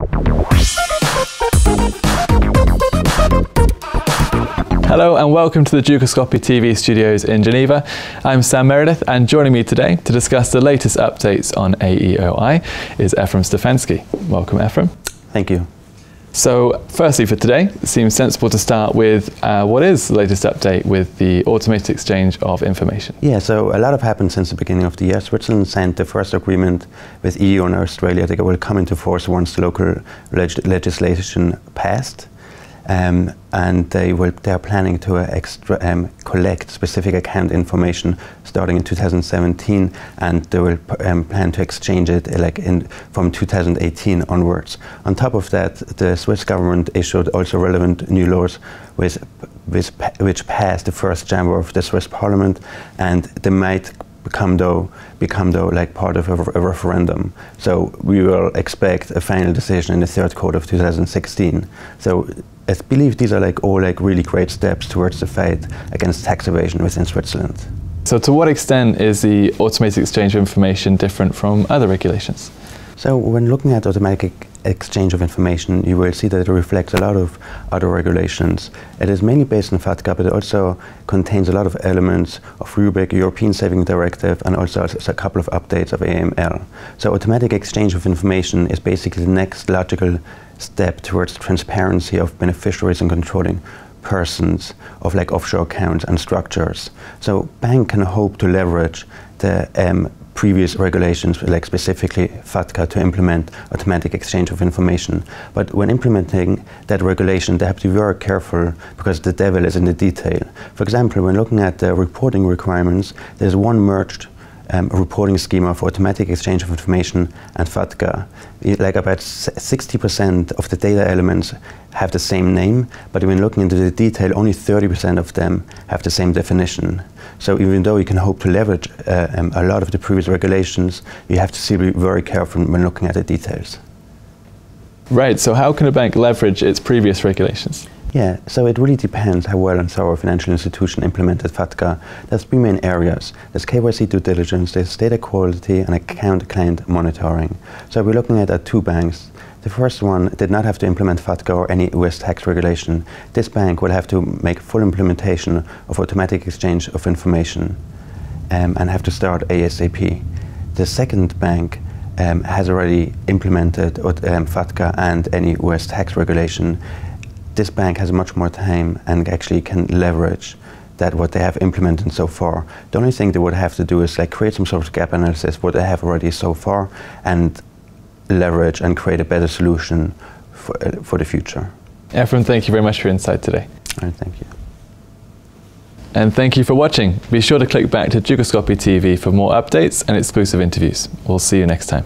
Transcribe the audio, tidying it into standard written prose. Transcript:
Hello and welcome to the Dukascopy TV studios in Geneva. I'm Sam Meredith, and joining me today to discuss the latest updates on AEOI is Efraim Stefansky. Welcome, Efraim. Thank you. So firstly for today, it seems sensible to start with what is the latest update with the automated exchange of information? Yeah, so a lot have happened since the beginning of the year. Switzerland signed the first agreement with EU and Australia that will come into force once the local legislation passed. And they are planning to collect specific account information starting in 2017, and they will plan to exchange it from 2018 onwards. On top of that, the Swiss government issued also relevant new laws which passed the first chamber of the Swiss Parliament, and they might become like part of a referendum. So we will expect a final decision in the third quarter of 2016. So I believe these are all really great steps towards the fight against tax evasion within Switzerland. So to what extent is the automated exchange of information different from other regulations? So when looking at automatic exchange of information, you will see that it reflects a lot of other regulations. It is mainly based on FATCA, but it also contains a lot of elements of RUBIC, European Savings Directive, and also a couple of updates of AML. So automatic exchange of information is basically the next logical step towards transparency of beneficiaries and controlling persons of offshore accounts and structures. So bank can hope to leverage the previous regulations, specifically FATCA, to implement automatic exchange of information. But when implementing that regulation, they have to be very careful because the devil is in the detail. For example, when looking at the reporting requirements, there's one merged reporting schema for automatic exchange of information and FATCA. About 60% of the data elements have the same name, but when looking into the detail, only 30% of them have the same definition. So even though you can hope to leverage a lot of the previous regulations, you have to still be very careful when looking at the details. Right, so how can a bank leverage its previous regulations? Yeah, so it really depends how well and thorough a financial institution implemented FATCA. There's three main areas. There's KYC due diligence, there's data quality, and account client monitoring. So we're looking at two banks. The first one did not have to implement FATCA or any US tax regulation. This bank will have to make full implementation of automatic exchange of information and have to start ASAP. The second bank has already implemented FATCA and any US tax regulation. This bank has much more time and actually can leverage what they have implemented so far. The only thing they would have to do is create some sort of gap analysis what they have already so far and leverage and create a better solution for the future. Efraim, thank you very much for your insight today. All right, thank you. And thank you for watching. Be sure to click back to Dukascopy TV for more updates and exclusive interviews. We'll see you next time.